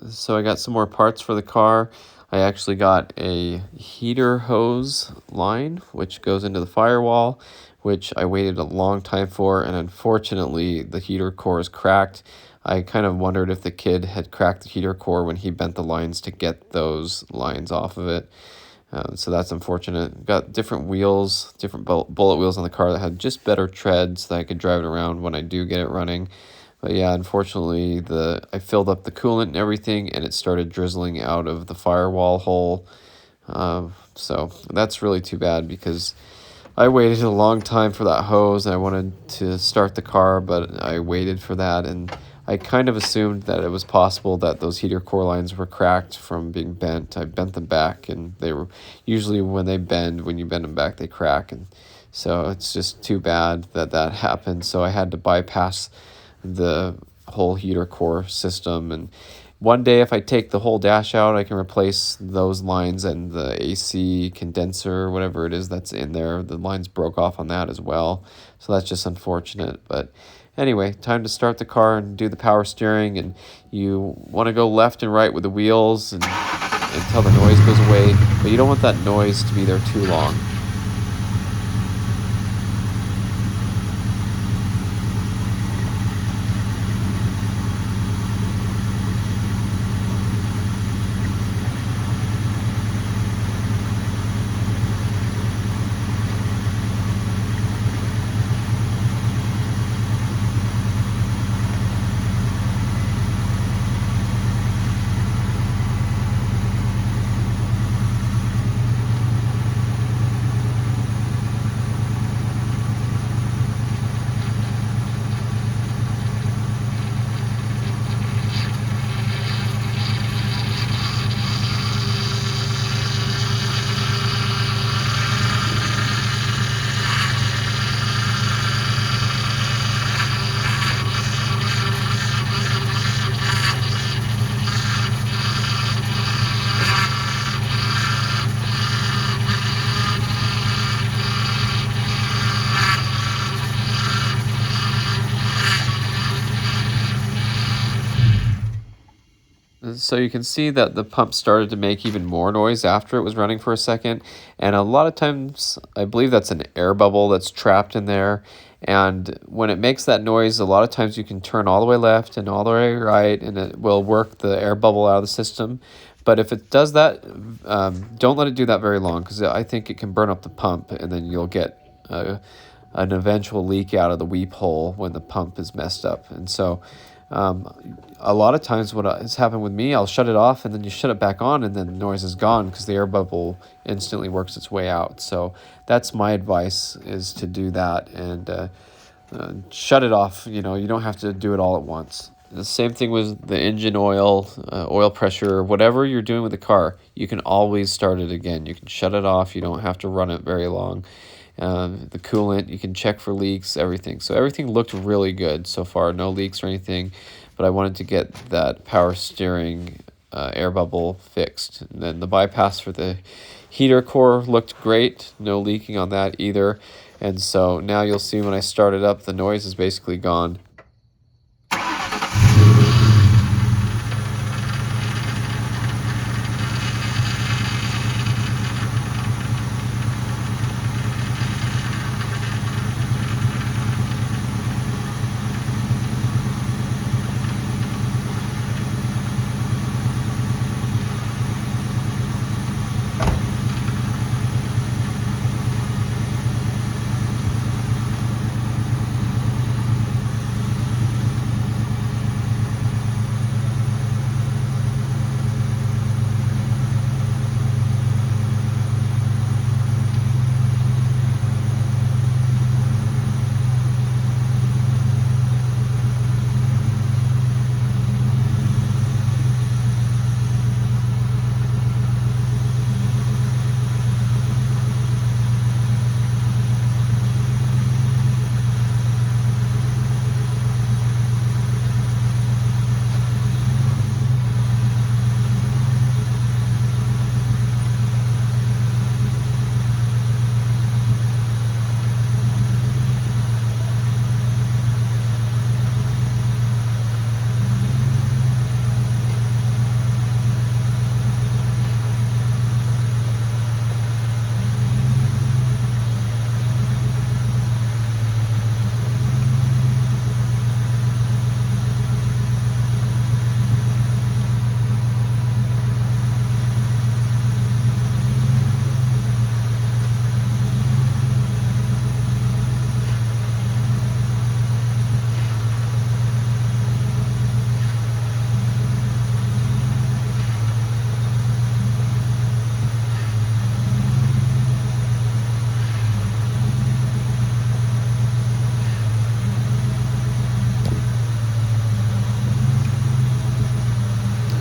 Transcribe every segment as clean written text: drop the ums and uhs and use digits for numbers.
So I got some more parts for the car. I actually got a heater hose line, which goes into the firewall, which I waited a long time for, and unfortunately the heater core is cracked. I kind of wondered if the kid had cracked the heater core when he bent the lines to get those lines off of it. So that's unfortunate. Got different wheels, different bullet wheels on the car that had just better treads that I could drive it around when I do get it running. But yeah, unfortunately, I filled up the coolant and everything, and it started drizzling out of the firewall hole. So that's really too bad because I waited a long time for that hose. I wanted to start the car, but I waited for that, and I kind of assumed that it was possible that those heater core lines were cracked from being bent. I bent them back, and they were usually when you bend them back, they crack, and so it's just too bad that that happened. So I had to bypass the whole heater core system, and one day if I take the whole dash out, I can replace those lines and the AC condenser, whatever it is that's in there. The lines broke off on that as well, so that's just unfortunate. But anyway, time to start the car and do the power steering, and you want to go left and right with the wheels and until the noise goes away, but you don't want that noise to be there too long. So you can see that the pump started to make even more noise after it was running for a second. And a lot of times, I believe that's an air bubble that's trapped in there. And when it makes that noise, a lot of times you can turn all the way left and all the way right, and it will work the air bubble out of the system. But if it does that, don't let it do that very long, because I think it can burn up the pump, and then you'll get an eventual leak out of the weep hole when the pump is messed up. And so a lot of times what has happened with me, I'll shut it off and then you shut it back on and then the noise is gone because the air bubble instantly works its way out. So that's my advice, is to do that and shut it off. You know, you don't have to do it all at once. The same thing with the engine oil, oil pressure, whatever you're doing with the car, you can always start it again. You can shut it off. You don't have to run it very long. The coolant, you can check for leaks, everything. So everything looked really good so far, no leaks or anything, but I wanted to get that power steering air bubble fixed. And then the bypass for the heater core looked great, no leaking on that either. And so now you'll see when I start it up, the noise is basically gone.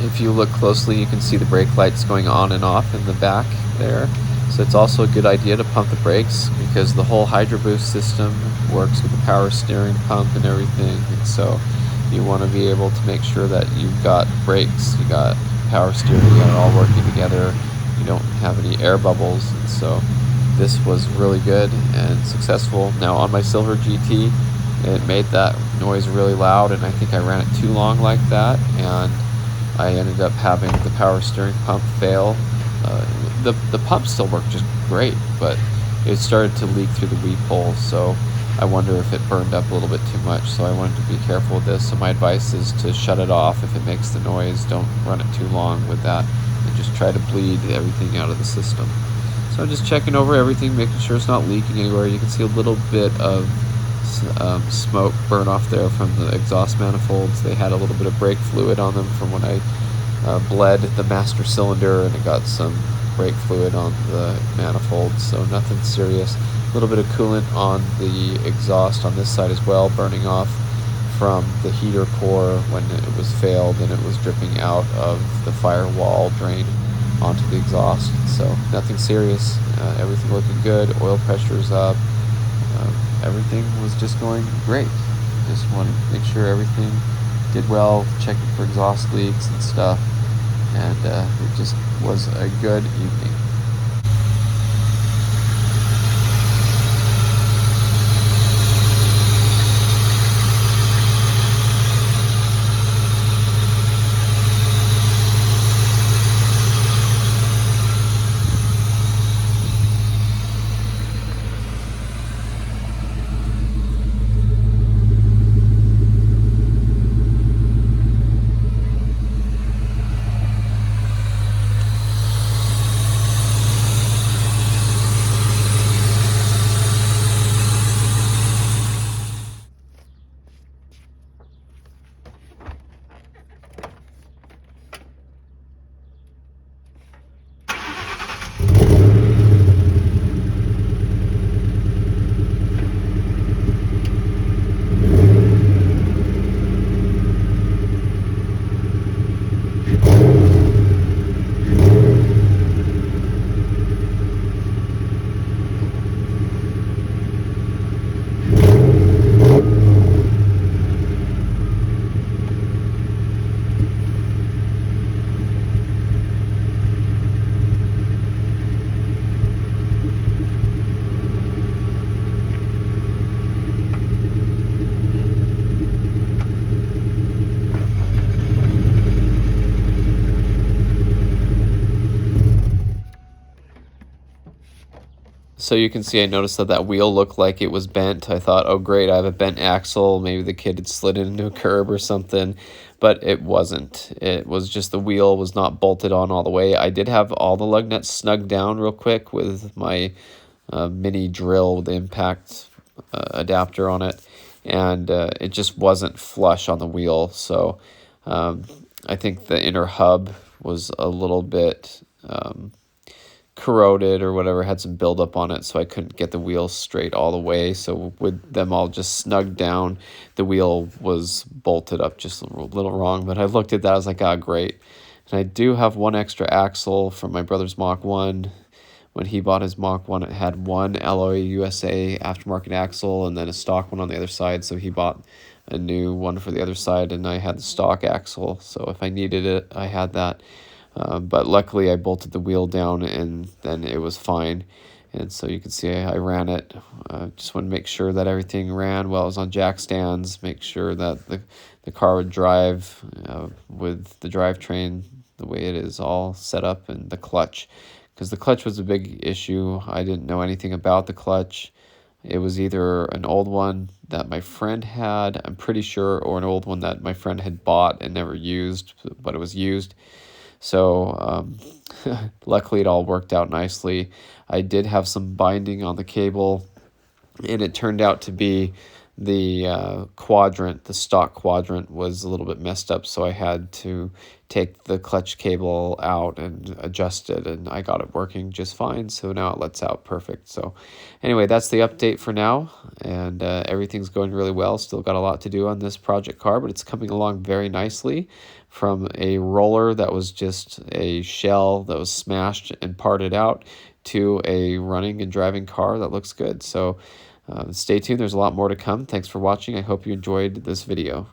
if you look closely, you can see the brake lights going on and off in the back there. So it's also a good idea to pump the brakes because the whole Hydro Boost system works with the power steering pump and everything. And so you want to be able to make sure that you've got brakes, you got power steering, you got it all working together. You don't have any air bubbles. And so this was really good and successful. Now on my Silver GT, it made that noise really loud, and I think I ran it too long like that, and I ended up having the power steering pump fail. The pump still worked just great, but it started to leak through the weep hole, so I wonder if it burned up a little bit too much. So I wanted to be careful with this. So my advice is to shut it off if it makes the noise. Don't run it too long with that, and just try to bleed everything out of the system. So I'm just checking over everything, making sure it's not leaking anywhere. You can see a little bit of smoke burn off there from the exhaust manifolds. They had a little bit of brake fluid on them from when I bled the master cylinder, and it got some brake fluid on the manifold, so nothing serious. A little bit of coolant on the exhaust on this side as well, burning off from the heater core when it was failed, and it was dripping out of the firewall drain onto the exhaust. So nothing serious, everything looking good, oil pressure's up, everything was just going great. Just wanted to make sure everything did well, checking for exhaust leaks and stuff, and it just was a good evening. So you can see I noticed that that wheel looked like it was bent. I thought, oh great, I have a bent axle. Maybe the kid had slid into a curb or something, but it wasn't. It was just the wheel was not bolted on all the way. I did have all the lug nuts snugged down real quick with my mini drill with the impact adapter on it, and it just wasn't flush on the wheel. So I think the inner hub was a little bit corroded or whatever, had some buildup on it, so I couldn't get the wheel straight all the way. So with them all just snugged down, the wheel was bolted up just a little wrong. But I looked at that, I was like, ah, great. And I do have one extra axle from my brother's Mach 1. When he bought his Mach 1, it had one Alloy USA aftermarket axle and then a stock one on the other side. So he bought a new one for the other side, and I had the stock axle. So if I needed it, I had that. But luckily I bolted the wheel down and then it was fine. And so you can see I ran it. Just want to make sure that everything ran while I was on jack stands, make sure that the car would drive with the drivetrain the way it is all set up, and the clutch. Because the clutch was a big issue. I didn't know anything about the clutch. It was either an old one that my friend had, I'm pretty sure, or an old one that my friend had bought and never used, but it was used. So luckily it all worked out nicely. I did have some binding on the cable, and it turned out to be the quadrant, the stock quadrant, was a little bit messed up, so I had to take the clutch cable out and adjust it, and I got it working just fine, so now it lets out perfect. So anyway, that's the update for now, and everything's going really well. Still got a lot to do on this project car, but it's coming along very nicely. From a roller that was just a shell that was smashed and parted out to a running and driving car that looks good. So stay tuned. There's a lot more to come. Thanks for watching. I hope you enjoyed this video.